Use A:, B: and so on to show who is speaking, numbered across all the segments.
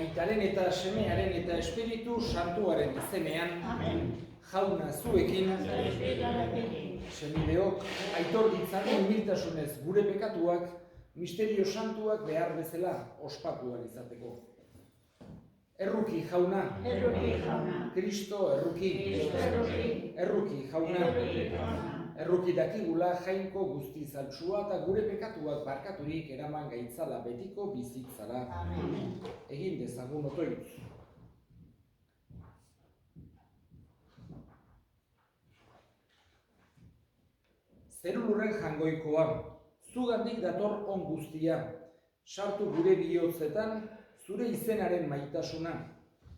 A: Aitaren eta Semearen eta Espiritu Santuaren izenean, Jauna zuekin, senideok, aitor ditzagun humiltasunez gure pekatuak, misterio santuak behar bezala ospatuan izateko. Erruki jauna, Kristo erruki, erruki jauna, erruki dakigula jainko guzti zaltsua eta gure pekatuak barkaturik eraman gaitzala betiko bizitzara. Egin dezagun otoitz. Zeru lurren jangoikoa, zugandik dator on guztia, sartu gure bihotzetan, zure izenaren maitasuna.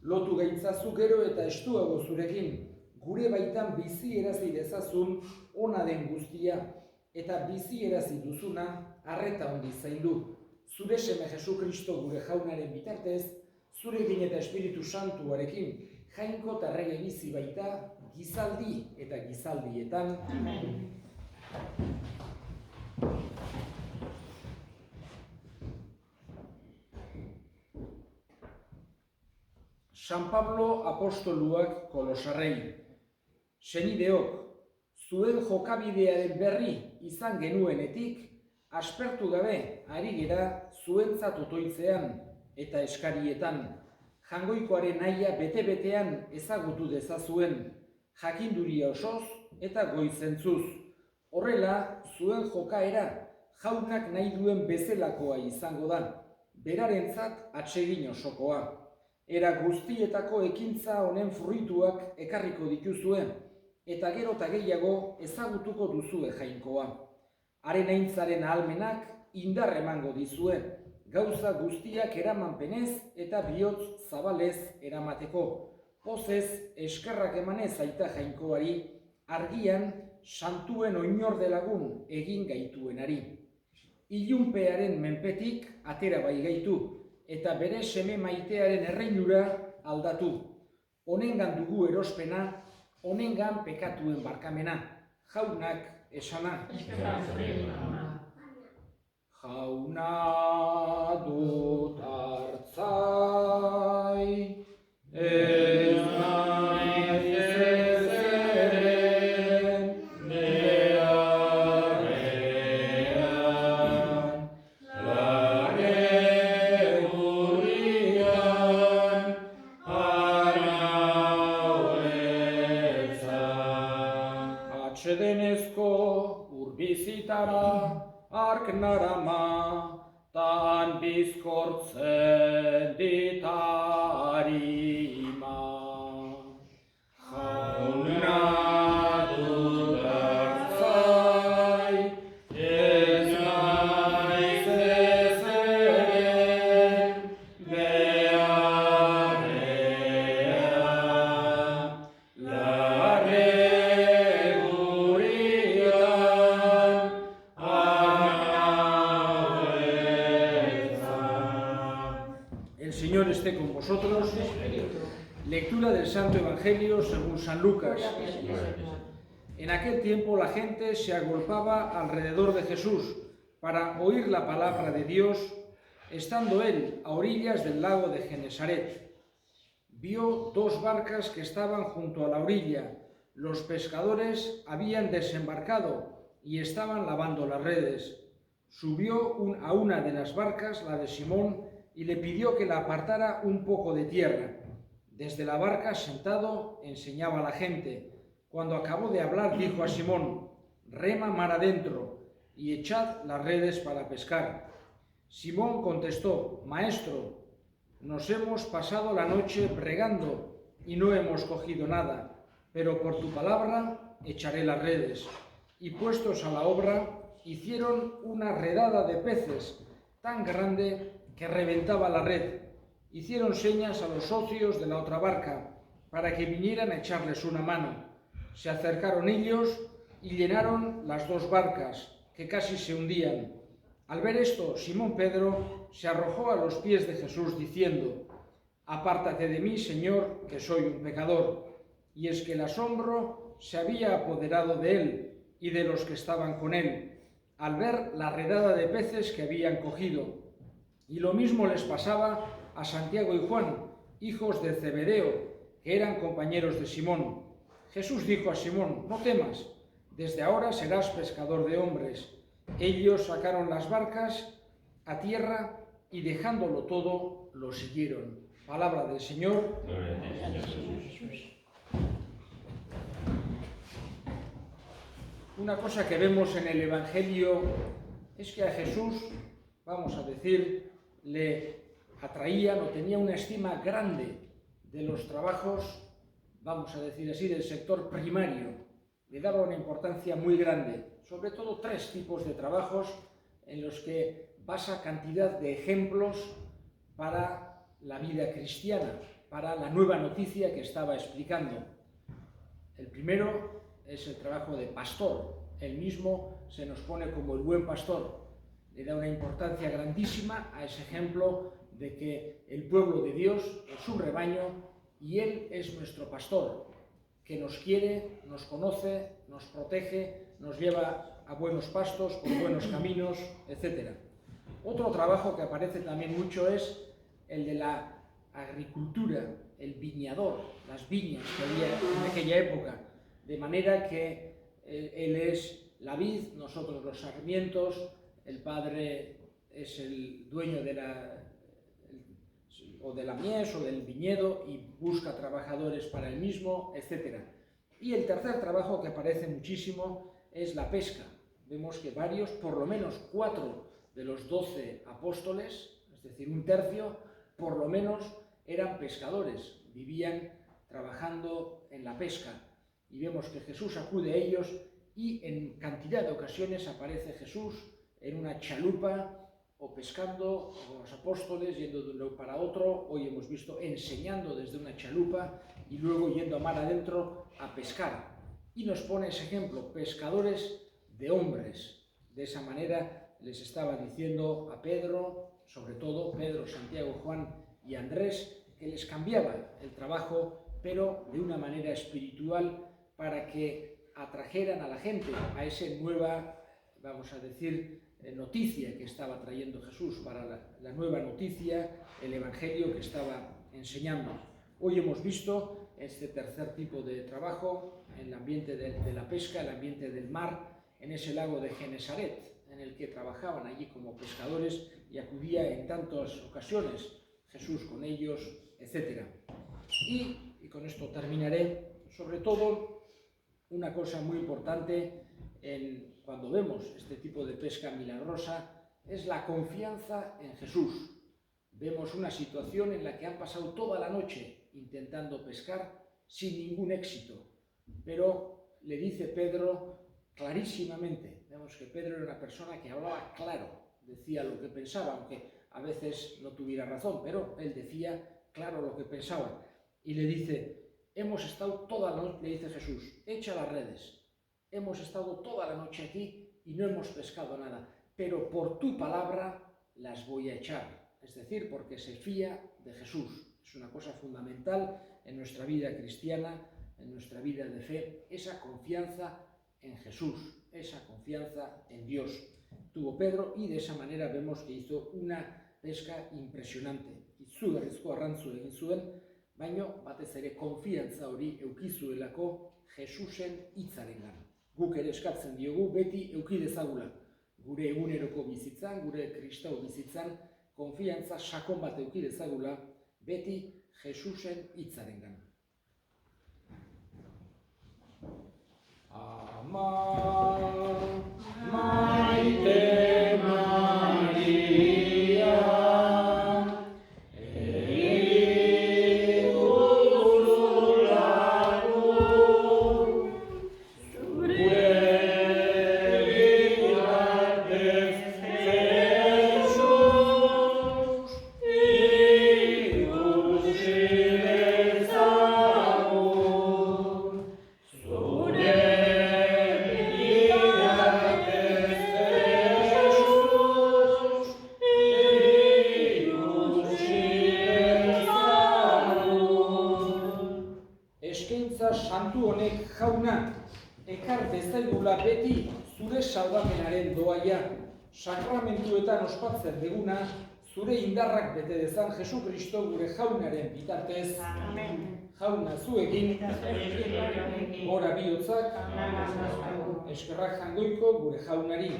A: Lotu gaitzazu gero eta estuago zurekin, gure baitan bizi erazi dezazun ona den guztia, eta bizi erazi duzuna arreta handi zaindu. Zure seme Jesu Kristo gure jaunaren bitartez, zurekin eta Espiritu Santuarekin, jainko eta errege bizi baita, gizaldi eta gizaldietan. San Pablo apostoluak Kolosarrei. Senideok, zuen jokabidearen berri izan genuenetik, aspertu gabe ari gera zuentzat otoitzean eta eskarietan, jangoikoaren nahia bete-betean ezagutu dezazuen, jakinduria osoz eta goizentzuz. Horrela, zuen jokaera jaunak nahi duen bezelakoa izango da, berarentzat atsegin osokoa. Era guztietako ekintza honen fruituak ekarriko dituzue, eta gero eta gehiago ezagutuko duzue jainkoa. Haren aintzaren ahalmenak indar emango dizue, gauza guztiak eramanpenez eta bihotz zabalez eramateko. Pozez eskerrak emanez aita jainkoari, argian santuen oinorde lagun egin gaituenari. Ilunpearen menpetik atera bai gaitu, eta bere seme maitearen erreinura aldatu. Honengan dugu erospena, honengan pekatuen barkamena. Jaunak esana. Jauna dut hartzai, ez naiz ezen beharrean, lare gurrian arauetzan. Atsedenezko urbizitara ark narama, tan bizkortzen ditarima. Jauna dut hartzai, ez naiz ezen beharrean, lare gurrian El Señor esté con vosotros. Lectura del Santo Evangelio según San Lucas. En aquel tiempo la gente se agolpaba alrededor de Jesús para oír la palabra de Dios, estando él a orillas del lago de Genesaret. Vio dos barcas que estaban junto a la orilla. Los pescadores habían desembarcado y estaban lavando las redes. Subió a una de las barcas, la de Simón, y le pidió que la apartara un poco de tierra. Desde la barca, sentado, enseñaba a la gente. Cuando acabó de hablar, dijo a Simón: «Rema mar adentro y echad las redes para pescar». Simón contestó: «Maestro, nos hemos pasado la noche bregando y no hemos cogido nada, pero por tu palabra echaré las redes». Y puestos a la obra, hicieron una redada de peces tan grande que reventaba la red. Hicieron señas a los socios de la otra barca para que vinieran a echarles una mano. Se acercaron ellos y llenaron las dos barcas, que casi se hundían. Al ver esto, Simón Pedro se arrojó a los pies de Jesús diciendo: «Apártate de mí, Señor, que soy un pecador». Y es que el asombro se había apoderado de él y de los que estaban con él, al ver la redada de peces que habían cogido. Y lo mismo les pasaba a Santiago y Juan, hijos de Zebedeo, que eran compañeros de Simón. Jesús dijo a Simón: no temas, desde ahora serás pescador de hombres. Ellos sacaron las barcas a tierra y dejándolo todo, lo siguieron. Palabra del Señor.
B: Gloria a ti, Señor Jesús.
A: Una cosa que vemos en el Evangelio es que a Jesús, vamos a decir, le atraían o tenía una estima grande de los trabajos, vamos a decir así, del sector primario. Le daba una importancia muy grande, sobre todo 3 tipos de trabajos en los que basa cantidad de ejemplos para la vida cristiana, para la nueva noticia que estaba explicando. El primero es el trabajo de pastor. Él mismo se nos pone como el buen pastor. Le da una importancia grandísima a ese ejemplo de que el pueblo de Dios es un rebaño y Él es nuestro pastor, que nos quiere, nos conoce, nos protege, nos lleva a buenos pastos, por buenos caminos, etc. Otro trabajo que aparece también mucho es el de la agricultura, el viñador, las viñas que había en aquella época, de manera que Él es la vid, nosotros los sarmientos, el Padre es el dueño de la mies o del viñedo y busca trabajadores para él mismo, etc. Y el tercer trabajo que aparece muchísimo es la pesca. Vemos que varios, por lo menos 4 de los 12 apóstoles, es decir, 1/3, por lo menos eran pescadores, vivían trabajando en la pesca. Y vemos que Jesús acude a ellos y en cantidad de ocasiones aparece Jesús en una chalupa o pescando con los apóstoles, yendo de un lado para otro. Hoy hemos visto enseñando desde una chalupa y luego yendo a mar adentro a pescar. Y nos pone ese ejemplo, pescadores de hombres. De esa manera les estaba diciendo a Pedro, sobre todo Pedro, Santiago, Juan y Andrés, que les cambiaba el trabajo, pero de una manera espiritual, para que atrajeran a la gente a esa nueva, vamos a decir, noticia que estaba trayendo Jesús, para la nueva noticia, el Evangelio que estaba enseñando. Hoy hemos visto este tercer tipo de trabajo, en el ambiente de la pesca, el ambiente del mar, en ese lago de Genesaret, en el que trabajaban allí como pescadores y acudía en tantas ocasiones Jesús con ellos, etc. Y con esto terminaré. Sobre todo, una cosa muy importante cuando vemos este tipo de pesca milagrosa es la confianza en Jesús. Vemos una situación en la que han pasado toda la noche intentando pescar sin ningún éxito, pero le dice Pedro clarísimamente, vemos que Pedro era una persona que hablaba claro, decía lo que pensaba, aunque a veces no tuviera razón, pero él decía claro lo que pensaba, y le dice: hemos estado toda la noche, le dice Jesús, echa las redes. Hemos estado toda la noche aquí y no hemos pescado nada, pero por tu palabra las voy a echar. Es decir, porque se fía de Jesús. Es una cosa fundamental en nuestra vida cristiana, en nuestra vida de fe, esa confianza en Jesús, esa confianza en Dios. Tuvo Pedro y de esa manera vemos que hizo una pesca impresionante. Izugarrizko arrantzu egin zuen, baino batez ere konfiantza hori eduki zuelako Jesusen hitzarengan. Guk ere eskatzen diogu beti eduki dezagula. Gure eguneroko bizitzan, gure kristau bizitzan, konfiantza sakon bat eduki dezagula beti Jesusen hitzarengan. Ama maite Maria, santu honek jauna, ekar dezagula beti zure salbapenaren doaia, sakramentuetan ospatzen deguna, zure indarrak bete dezan Jesu Kristo gure jaunaren bitartez. Jauna zuekin, gora bihotzak, eskerrak jangoiko gure jaunari.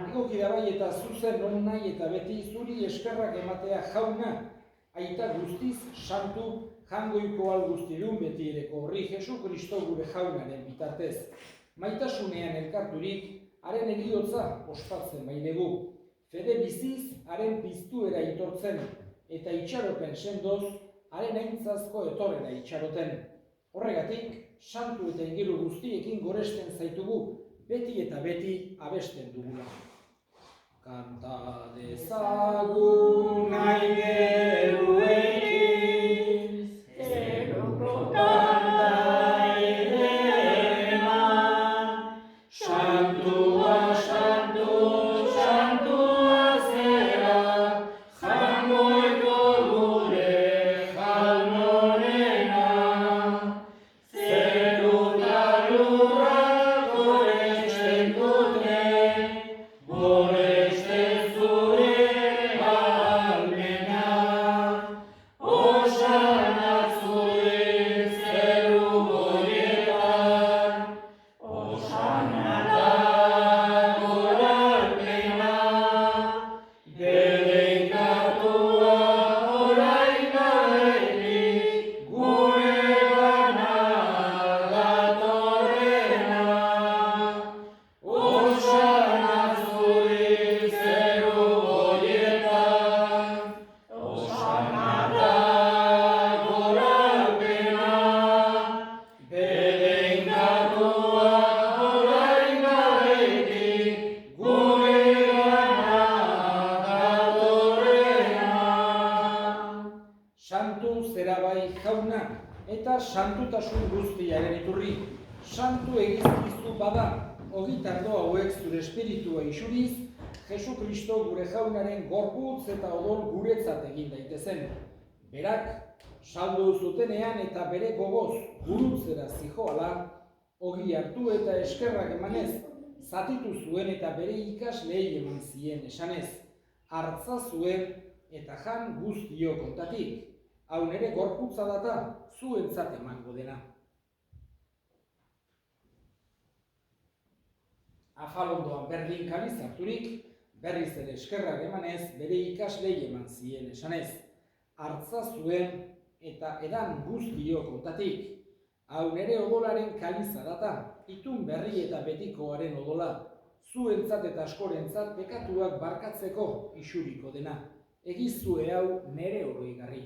A: Egoki da bai eta zuzen non nahi eta beti zuri eskerrak ematea jauna, aita guztiz santu jangoiko alguztidun beti ereko horri Jesu Kristo gure jaunaren bitartez. Maitasunean elkarturik, haren eriotza ospatzen bainegu. Fede biziz, haren piztuera itortzen, eta itxaropen sendoz, haren aintzazko etorrera itxaroten. Horregatik, santu eta ingeru guztiekin goresten zaitugu, beti eta beti abesten dugula. Kanta dezagun aingeruekin, zeruko kanta edema, santua, santu, santua zera, jangoiko gure jaunorena, zeru da lurrak goresten dute, goresten zure ahalmena, osana zure zeru horietan, osana da goralpena, dedikatua orain gabetik gure gana datorrena, osana zure zeru horietan, osana da goralpena, dedikatua orain gabetik gure gana datorrena. Santu zera bai jauna, eta santutasun guztiaren iturri. Santu egizkizu bada, ogitardo hauek zure espiritua isuriz, Jesu Kristo gure jaunaren gorputz eta odol guretzat egin daitezen. Berak, saldu zutenean eta bere gogoz gurutzera zijoala, ogi hartu eta eskerrak emanez, zatitu zuen eta bere ikasleei eman zien esanez, hartza zuen eta jan guztio kontatik. Hau nere gorputza data, zuentzat emango dena. Afalondoan berdin kaliz harturik, berriz ere eskerrak emanez, bere ikaslei eman zien esanez. Hartza zuen eta edan guztio kontatik. Hau nere odolaren kaliza data, itun berri eta betikoaren odola, zuentzat eta askorentzat pekatuak barkatzeko isuriko dena. Egizue hau nere oroigarri.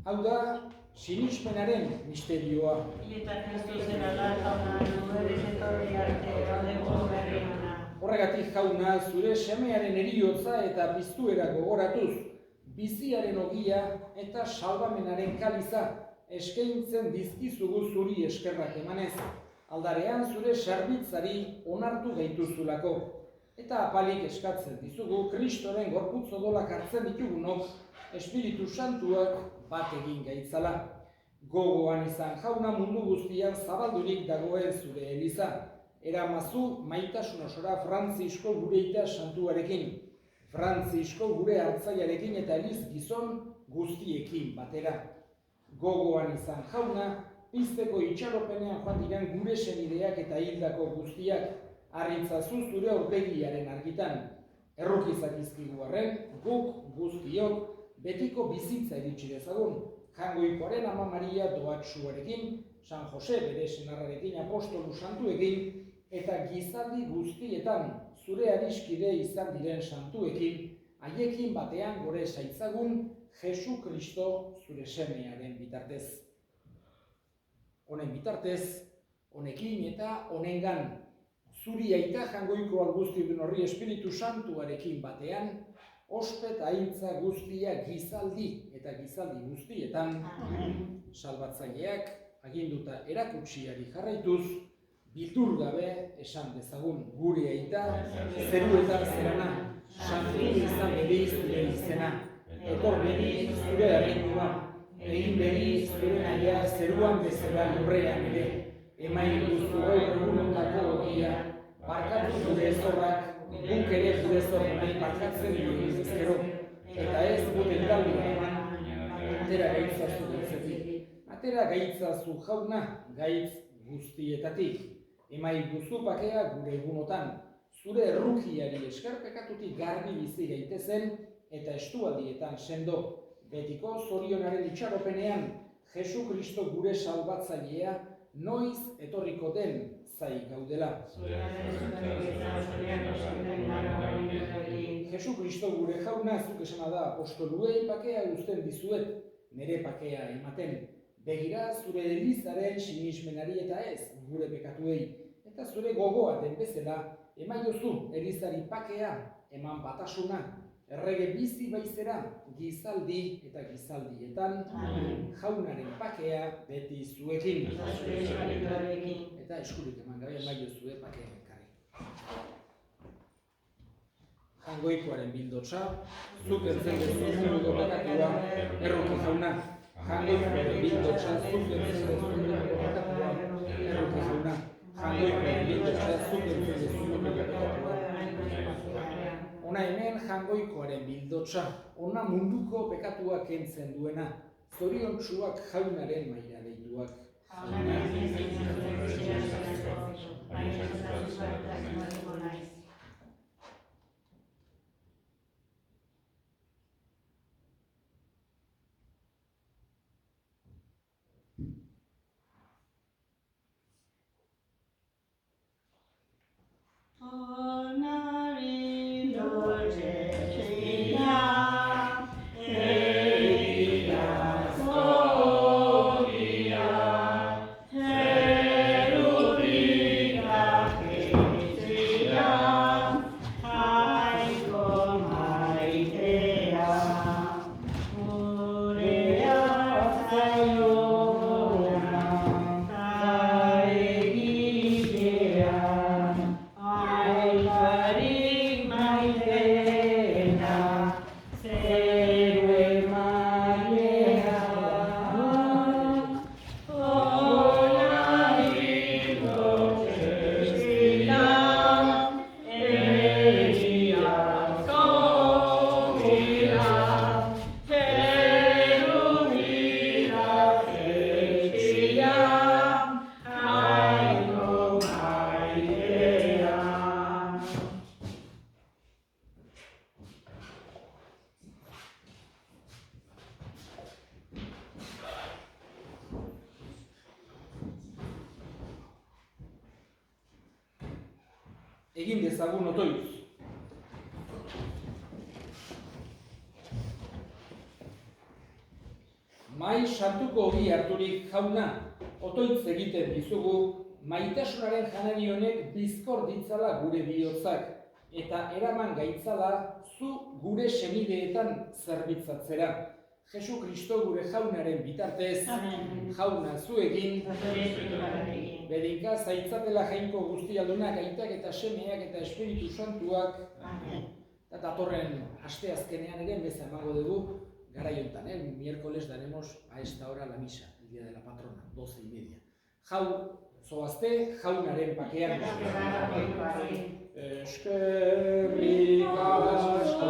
A: Hau da, sinismenaren misterioa.
B: Eta Kristusen alakauna, nuberiz etorri arte, aldeko berriana.
A: Horregatik jauna, zure semearen eriotza eta piztuera gogoratuz, biziaren ogia eta salbamenaren kaliza eskaintzen dizkizugu zuri eskerrak emanez. Aldarean zure zerbitzari onartu gaituzulako. Eta apalik eskatzen dizugu Kristoren gorputz odolak hartzen ditugunok Espiritu Santuak bat egin gaitzala. Gogoan izan jauna mundu guztian zabaldurik dagoen zure eliza. Eramazu maitasun osora Frantzisko gure ita santuarekin, Frantzisko gure hartzaiarekin eta eliz gizon guztiekin batera. Gogoan izan jauna, pizteko itxaropenean joan diren gure senideak eta hildako guztiak, harritzazu zure aurpegiaren argitan. Errukizak izkigu arren, guk guztiok betiko bizitza iritsi dezagun. Jangoikoaren Ama Maria doatsuarekin, San Jose bere senarrarekin, apostolu santuekin, eta gizaldi guztietan zure adiskide izan diren santuekin, haiekin batean gore zaitzagun Jesu Kristo zure semearen bitartez. Honen bitartez, honekin eta honengan, zuri aita jangoiko alguztidun horri Espiritu Santuarekin batean, ospet aintza guztia gizaldi eta gizaldi guztietan, salbatzaileak aginduta erakutsiari jarraituz, bildur gabe esan dezagun gure aita, zeruetan zerana, santu izan bedi zure izena, etor bedi zure erreinua, egin bedi zure nahia zeruan bezala lurrean ere, emain duzu egunotako ogia, barkatu zure zorrak, guk ere gure zorrenak parkatzen dugu ezkero, eta ez gure taldia eman, atera gaitzazu gaitzetik. Atera gaitzazu jauna, gaitz guztietatik. Emai guzu bakea gure egunotan, zure errukiari eskerpekatutik garbi bizi gaitezen, eta estualdietan sendo, betiko zorionaren itxaropenean, Jesu Kristo gure salbatzailea, noiz etorriko den zai gaudela. Jesu Kristo gure jauna zuk esana da apostoluei bakea uzten dizuet, nere bakea ematen. Begira zure elizaren sinismenari eta ez gure pekatuei, eta zure gogoa den bezala emaiozu elizari bakea eman batasuna, errege bizi baizera gizaldi eta gizaldietan, jaunaren bakea beti zuekin. Eta eskurik eman gabe emaiozue bakea ekarri. Jangoikoaren bildotsa, zuk entzen dezun munduko pekatua, erroki jauna. Jangoikoaren bildotsa, zuk entzen dezun munduko pekatua, erroki jauna. Jangoikoaren bildotsa, zuk entzen dezun munduko pekatua. Ona hemen jangoikoaren bildotsa, ona munduko pekatua kentzen duena, zoriontsuak jaunaren maila deituak. Egin dezagun otoitz. Mai santuko ogi harturik jauna, otoitz egiten dizugu, maitasunaren janari honek bizkor ditzala gure bihotzak, eta eraman gaitzala zu gure senideetan zerbitzatzera. Jesu Kristo gure jaunaren bitartez, jauna zu egin, bedinka zaitzatela jainko guztialdunak, aitak eta semeak eta Espiritu Santuak, eta datorren asteazkenean ere beza emango dugu, garaiontan, miércoles daremos a esta hora la misa, el día de la patrona, 12:30. Zoazte jaunaren pakean. Eskerrik asko.